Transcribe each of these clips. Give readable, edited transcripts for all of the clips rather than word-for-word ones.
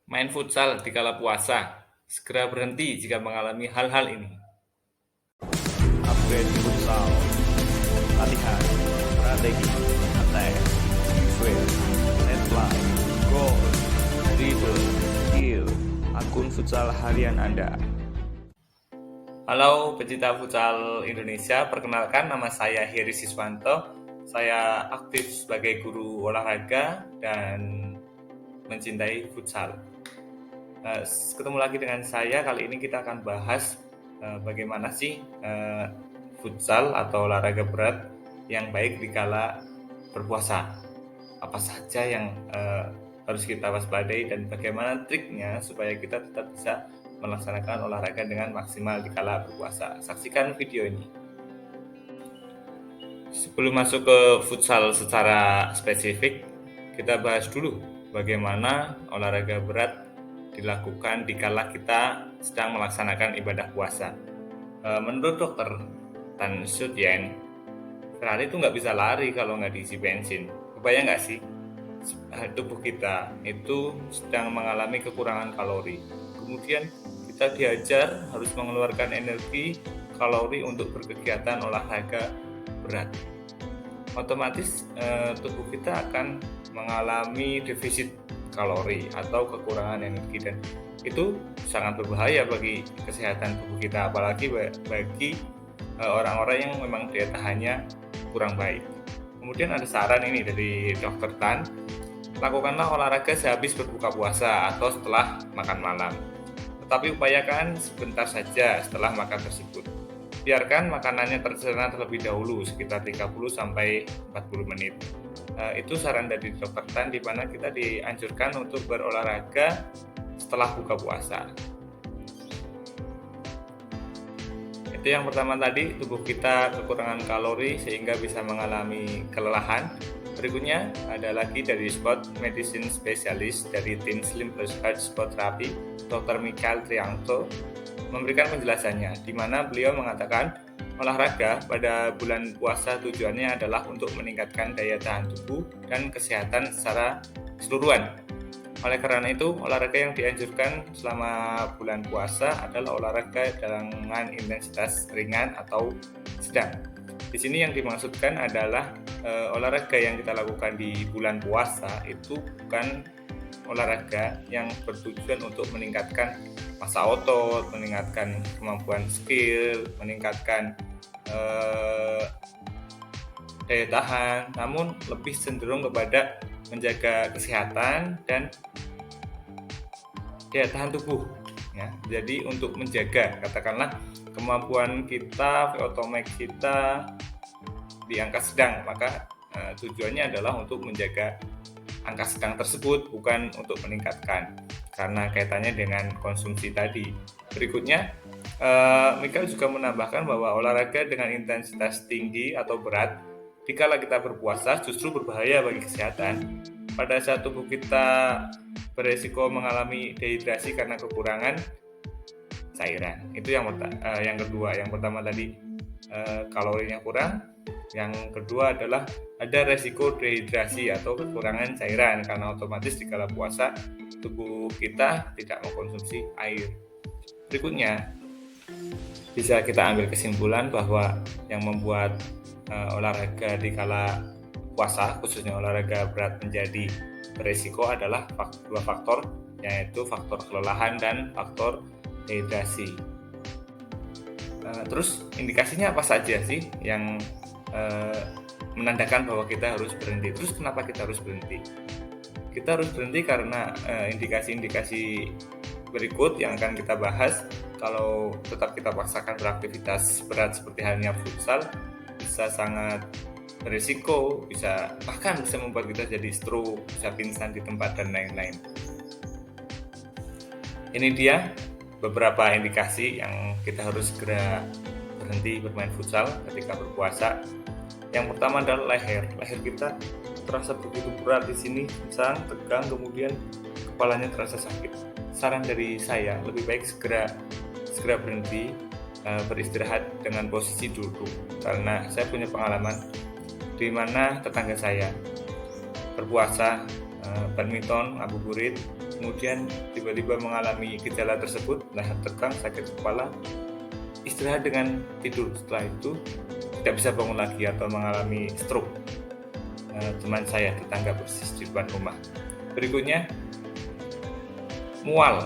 Main futsal di kala puasa. Segera berhenti jika mengalami hal-hal ini. Upgrade futsal, latihan, strategi, attack, defense, headline, goal, dribble, kill, akun futsal harian Anda. Halo pecinta futsal Indonesia, perkenalkan nama saya Heri Siswanto. Saya aktif sebagai guru olahraga dan mencintai futsal. Ketemu lagi dengan saya, kali ini kita akan bahas bagaimana sih futsal atau olahraga berat yang baik di kala berpuasa. Apa saja yang harus kita waspadai dan bagaimana triknya supaya kita tetap bisa melaksanakan olahraga dengan maksimal di kala berpuasa. Saksikan video ini. Sebelum masuk ke futsal secara spesifik, kita bahas dulu bagaimana olahraga berat dilakukan di kala kita sedang melaksanakan ibadah puasa. Menurut dokter Tan Sutyen, Ferrari itu nggak bisa lari kalau nggak diisi bensin. Kebayang nggak sih? Tubuh kita itu sedang mengalami kekurangan kalori. Kemudian kita diajar harus mengeluarkan energi kalori untuk berkegiatan olahraga berat. Otomatis tubuh kita akan mengalami defisit kalori atau kekurangan energi, dan itu sangat berbahaya bagi kesehatan tubuh kita, apalagi bagi orang-orang yang memang daya tahannya kurang baik. Kemudian ada saran ini dari Dr. Tan, lakukanlah olahraga sehabis berbuka puasa atau setelah makan malam. Tetapi upayakan sebentar saja setelah makan tersebut. Biarkan makanannya tercerna terlebih dahulu sekitar 30-40 menit. Itu saran dari Dr. Tan, di mana kita dianjurkan untuk berolahraga setelah buka puasa. Itu yang pertama tadi, tubuh kita kekurangan kalori sehingga bisa mengalami kelelahan. Berikutnya ada lagi dari sport medicine spesialis dari tim Slim Plus Heart Sport Therapy, Dr. Michael Triangto, memberikan penjelasannya, di mana beliau mengatakan olahraga pada bulan puasa tujuannya adalah untuk meningkatkan daya tahan tubuh dan kesehatan secara keseluruhan. Oleh karena itu, olahraga yang dianjurkan selama bulan puasa adalah olahraga dengan intensitas ringan atau sedang. Di sini yang dimaksudkan adalah olahraga yang kita lakukan di bulan puasa itu bukan olahraga yang bertujuan untuk meningkatkan massa otot, meningkatkan kemampuan skill, meningkatkan daya tahan, namun lebih cenderung kepada menjaga kesehatan dan daya tahan tubuh. Ya, jadi untuk menjaga, katakanlah kemampuan kita, VO2max kita di angka sedang, maka tujuannya adalah untuk menjaga angka sedang tersebut, bukan untuk meningkatkan, karena kaitannya dengan konsumsi tadi. Berikutnya, Michael juga menambahkan bahwa olahraga dengan intensitas tinggi atau berat dikala kita berpuasa justru berbahaya bagi kesehatan. Pada saat tubuh kita beresiko mengalami dehidrasi karena kekurangan cairan. Itu yang kedua. Yang pertama tadi kalorinya kurang. Yang kedua adalah ada resiko dehidrasi atau kekurangan cairan, karena otomatis di kala puasa tubuh kita tidak mengkonsumsi air. Berikutnya, bisa kita ambil kesimpulan bahwa yang membuat olahraga di kala puasa, khususnya olahraga berat, menjadi beresiko adalah dua faktor, yaitu faktor kelelahan dan faktor dehidrasi. Terus indikasinya apa saja sih yang menandakan bahwa kita harus berhenti? Terus kenapa kita harus berhenti? Kita harus berhenti karena indikasi-indikasi berikut yang akan kita bahas. Kalau tetap kita paksakan beraktivitas berat seperti halnya futsal, bisa sangat berisiko, bahkan bisa membuat kita jadi stroke, bisa pingsan di tempat dan lain-lain. Ini dia beberapa indikasi yang kita harus segera berhenti bermain futsal ketika berpuasa. Yang pertama adalah leher kita terasa begitu berat di sini, misalnya tegang, kemudian kepalanya terasa sakit. Saran dari saya, lebih baik segera berhenti, beristirahat dengan posisi duduk, karena saya punya pengalaman di mana tetangga saya berpuasa badminton, ngabuburit, kemudian tiba-tiba mengalami gejala tersebut, leher tegang, sakit kepala, istirahat dengan tidur. Setelah itu tidak bisa bangun lagi atau mengalami stroke. Teman saya, tetangga persis di depan rumah. Berikutnya, mual.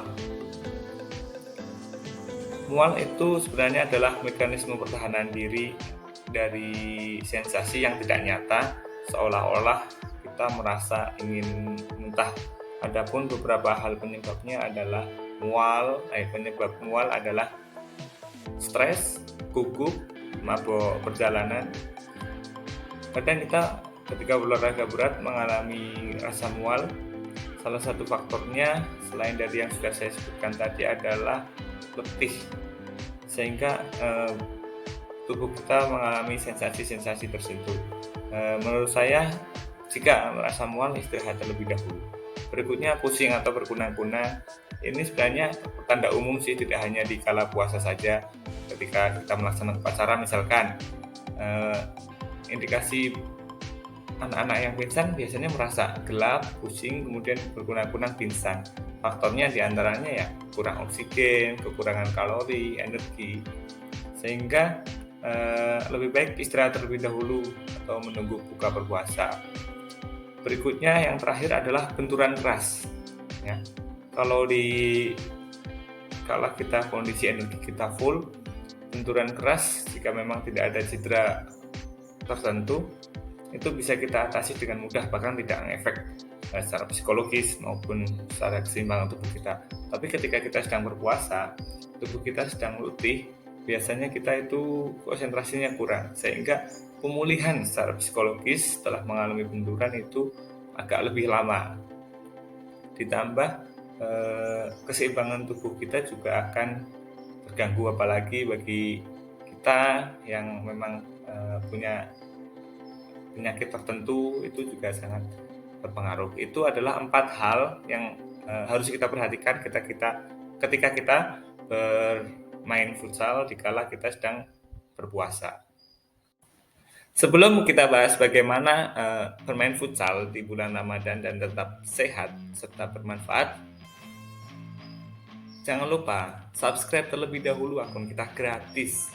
Mual itu sebenarnya adalah mekanisme pertahanan diri dari sensasi yang tidak nyata, seolah-olah kita merasa ingin muntah. Adapun beberapa hal penyebabnya adalah penyebab mual adalah stres, gugup, mabuk perjalanan. Kadang kita ketika berolahraga berat mengalami rasa mual. Salah satu faktornya selain dari yang sudah saya sebutkan tadi adalah letih, sehingga tubuh kita mengalami sensasi-sensasi tersebut. Menurut saya, jika merasa mual, istirahat terlebih dahulu. Berikutnya, pusing atau berkunang-kunang. Ini sebenarnya tanda umum sih, tidak hanya di kala puasa saja. Ketika kita melaksanakan upacara misalkan, indikasi anak-anak yang pingsan biasanya merasa gelap, pusing, kemudian berkunang-kunang, pingsan. Faktornya diantaranya ya kurang oksigen, kekurangan kalori, energi, sehingga lebih baik istirahat terlebih dahulu atau menunggu buka berpuasa. Berikutnya yang terakhir adalah benturan keras. Ya, kalau kita kondisi energi kita full, benturan keras jika memang tidak ada cedera tertentu itu bisa kita atasi dengan mudah, bahkan tidak ngefek secara psikologis maupun secara keseimbangan tubuh kita. Tapi ketika kita sedang berpuasa, tubuh kita sedang letih, biasanya kita itu konsentrasinya kurang, sehingga pemulihan secara psikologis setelah mengalami benturan itu agak lebih lama. Ditambah keseimbangan tubuh kita juga akan terganggu, apalagi bagi kita yang memang punya penyakit tertentu itu juga sangat berpengaruh. Itu adalah 4 hal yang harus kita perhatikan ketika kita bermain futsal dikala kita sedang berpuasa. Sebelum kita bahas bagaimana bermain futsal di bulan Ramadan dan tetap sehat serta bermanfaat, jangan lupa subscribe terlebih dahulu, akun kita gratis.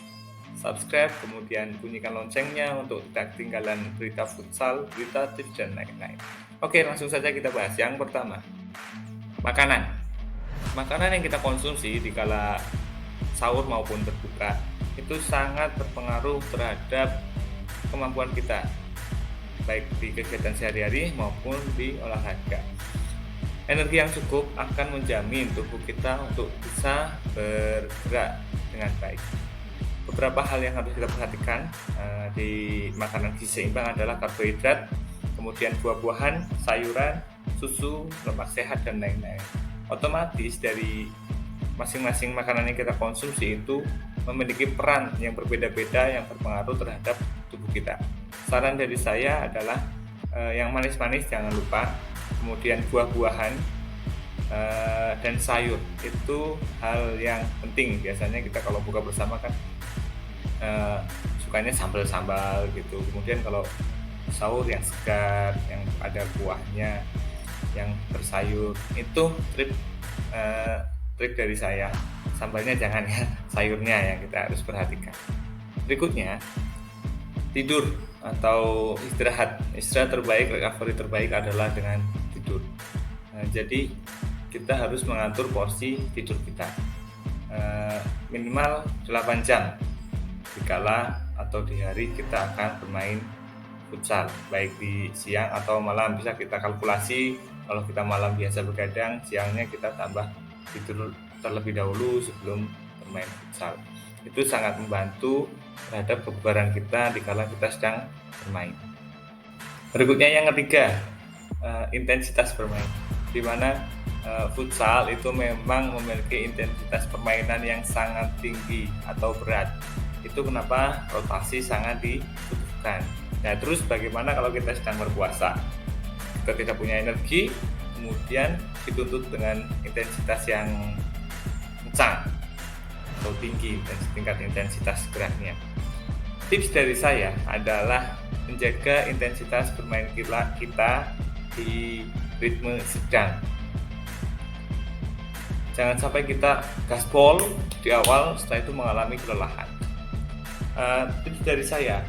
Subscribe, kemudian bunyikan loncengnya untuk tidak ketinggalan berita futsal, berita tips, dan lain-lain. Oke, langsung saja kita bahas. Yang pertama, makanan. Makanan yang kita konsumsi di kala sahur maupun berbuka itu sangat berpengaruh terhadap kemampuan kita, baik di kegiatan sehari-hari maupun di olahraga. Energi yang cukup akan menjamin tubuh kita untuk bisa bergerak dengan baik. Beberapa hal yang harus kita perhatikan di makanan gizi seimbang adalah karbohidrat, kemudian buah-buahan, sayuran, susu, lemak sehat, dan lain-lain. Otomatis dari masing-masing makanan yang kita konsumsi itu memiliki peran yang berbeda-beda yang berpengaruh terhadap tubuh kita. Saran dari saya adalah yang manis-manis jangan lupa, kemudian buah-buahan dan sayur itu hal yang penting. Biasanya kita kalau buka bersama kan sukanya sambal-sambal gitu, kemudian kalau sahur yang segar, yang ada buahnya, yang bersayur. Itu trik dari saya. Sambalnya jangan ya, sayurnya yang kita harus perhatikan. Berikutnya, tidur atau istirahat terbaik, recovery terbaik adalah dengan tidur. Jadi kita harus mengatur porsi tidur kita minimal 8 jam dikala atau di hari kita akan bermain futsal, baik di siang atau malam. Bisa kita kalkulasi, kalau kita malam biasa begadang, siangnya kita tambah tidur terlebih dahulu sebelum bermain futsal. Itu sangat membantu terhadap kebugaran kita dikala kita sedang bermain. Berikutnya yang ketiga, intensitas bermain, di mana futsal itu memang memiliki intensitas permainan yang sangat tinggi atau berat. Itu kenapa rotasi sangat dibutuhkan. Nah, terus bagaimana kalau kita sedang berpuasa? Kita tidak punya energi, kemudian dituntut dengan intensitas yang kencang atau tinggi dan tingkat intensitas geraknya. Tips dari saya adalah menjaga intensitas bermain kita di ritme sedang. Jangan sampai kita gaspol di awal, setelah itu mengalami kelelahan. Tips dari saya,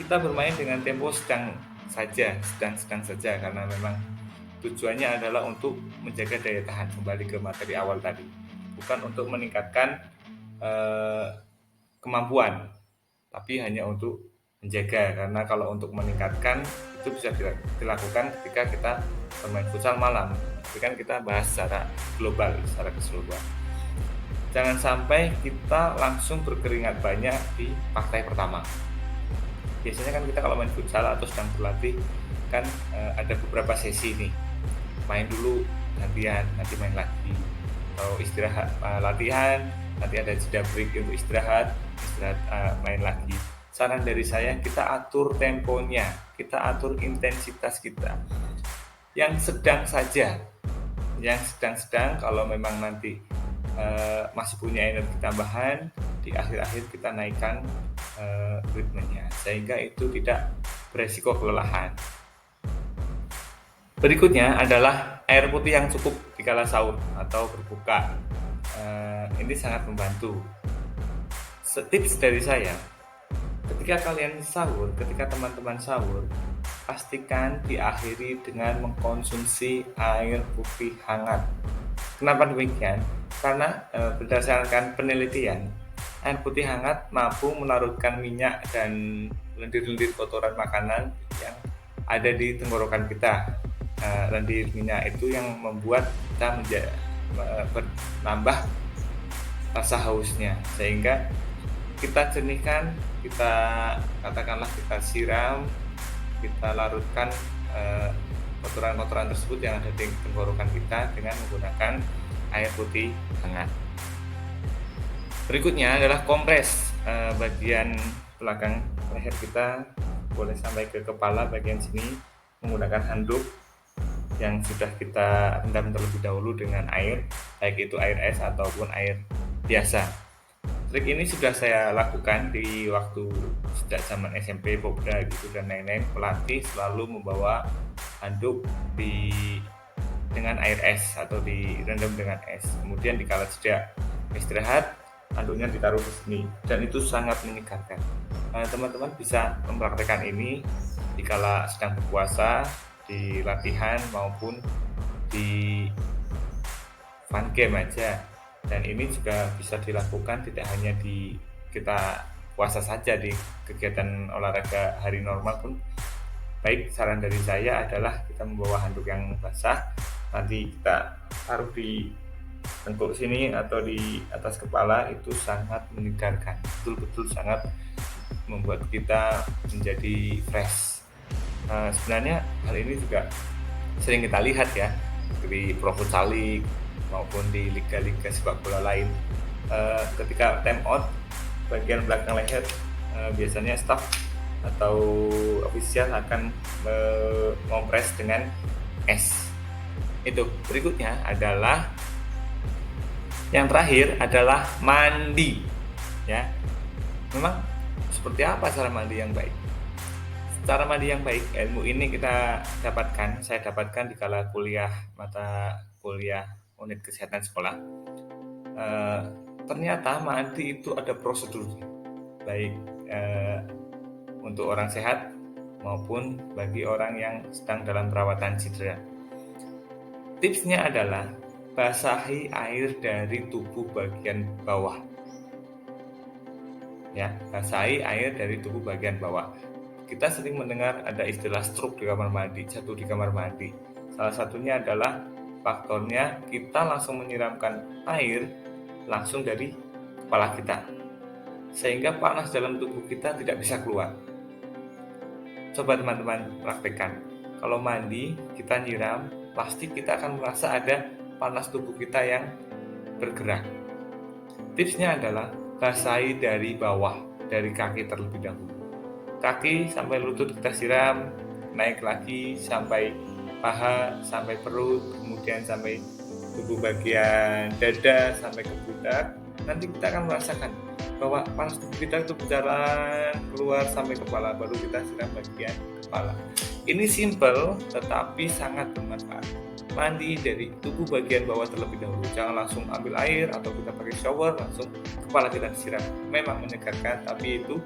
kita bermain dengan tempo sedang saja, karena memang tujuannya adalah untuk menjaga daya tahan, kembali ke materi awal tadi, bukan untuk meningkatkan kemampuan, tapi hanya untuk menjaga. Karena kalau untuk meningkatkan itu bisa dilakukan ketika kita bermain futsal malam, tapi kan kita bahas secara global, secara keseluruhan. Jangan sampai kita langsung berkeringat banyak di partai pertama. Biasanya kan kita kalau main futsal atau sedang berlatih kan ada beberapa sesi nih, main dulu, gantian, nanti main lagi, atau istirahat, latihan, nanti ada jeda break untuk istirahat, main lagi. Saran dari saya, kita atur temponya, kita atur intensitas kita yang sedang saja, yang sedang. Kalau memang nanti masih punya energi tambahan, di akhir-akhir kita naikkan ritmenya, sehingga itu tidak beresiko kelelahan. Berikutnya adalah air putih yang cukup dikala sahur atau berbuka. Ini sangat membantu. Tips dari saya, ketika teman-teman sahur, pastikan diakhiri dengan mengkonsumsi air putih hangat. Kenapa demikian? Karena berdasarkan penelitian, air putih hangat mampu melarutkan minyak dan lendir-lendir kotoran makanan yang ada di tenggorokan kita. Lendir minyak itu yang membuat kita menambah rasa hausnya, sehingga kita jernihkan, kita siram, kita larutkan kotoran-kotoran tersebut yang ada di tenggorokan kita dengan menggunakan air putih hangat. Berikutnya adalah kompres bagian belakang leher kita, boleh sampai ke kepala bagian sini, menggunakan handuk yang sudah kita rendam terlebih dahulu dengan air, baik itu air es ataupun air biasa. Trik ini sudah saya lakukan di waktu sejak zaman SMP, Popda gitu dan lain-lain. Pelatih selalu membawa handuk dengan air es atau direndam dengan es. Kemudian dikala jeda istirahat, handuknya ditaruh di sini, dan itu sangat menyegarkan. Teman-teman bisa mempraktekkan ini dikala sedang berpuasa, di latihan maupun di fun game aja. Dan ini juga bisa dilakukan tidak hanya di kita puasa saja, di kegiatan olahraga hari normal pun baik. Saran dari saya adalah kita membawa handuk yang basah, nanti kita taruh di tengkuk sini atau di atas kepala, itu sangat menyegarkan, betul-betul sangat membuat kita menjadi fresh. Sebenarnya hal ini juga sering kita lihat ya di Pro Futsal League maupun di liga-liga sepak bola lain. Ketika time out, bagian belakang leher biasanya staff atau ofisial akan mengompres dengan es. Itu. Berikutnya adalah yang terakhir adalah mandi, ya. Memang seperti apa cara mandi yang baik? Cara mandi yang baik, ilmu ini saya dapatkan di kala mata kuliah unit kesehatan sekolah. Ternyata mandi itu ada prosedurnya, baik untuk orang sehat maupun bagi orang yang sedang dalam perawatan cedera. Tipsnya adalah basahi air dari tubuh bagian bawah. Ya, basahi air dari tubuh bagian bawah. Kita sering mendengar ada istilah stroke di kamar mandi, jatuh di kamar mandi. Salah satunya adalah faktornya kita langsung menyiramkan air langsung dari kepala kita, sehingga panas dalam tubuh kita tidak bisa keluar. Coba teman-teman praktekkan. Kalau mandi kita nyiram, pasti kita akan merasa ada panas tubuh kita yang bergerak. Tipsnya adalah basahi dari bawah, dari kaki terlebih dahulu. Kaki sampai lutut kita siram, naik lagi sampai paha, sampai perut, kemudian sampai tubuh bagian dada, sampai ke pundak. Nanti kita akan merasakan bahwa panas tubuh kita itu berjalan keluar sampai kepala, baru kita siram bagian kepala. Ini simple tetapi sangat bermanfaat. mandi dari tubuh bagian bawah terlebih dahulu. Jangan langsung ambil air atau kita pakai shower langsung kepala kita disiram. Memang menyegarkan, tapi itu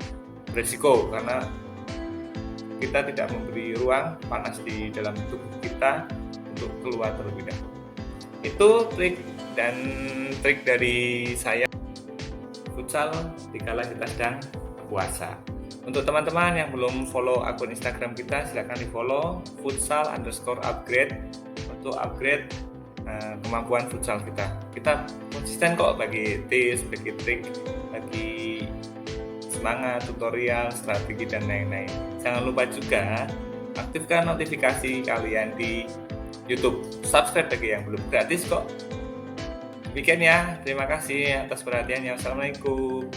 beresiko karena kita tidak memberi ruang panas di dalam tubuh kita untuk keluar terlebih dahulu. Itu trik dari saya futsal dikala kita sedang puasa. Untuk teman-teman yang belum follow akun Instagram kita, silakan di follow futsal_upgrade untuk upgrade kemampuan futsal kita. Kita konsisten kok bagi tips, bagi trik, bagi semangat, tutorial, strategi dan lain-lain. Jangan lupa juga aktifkan notifikasi kalian di YouTube. Subscribe bagi yang belum, gratis kok. Demikian ya, terima kasih atas perhatiannya. Assalamualaikum.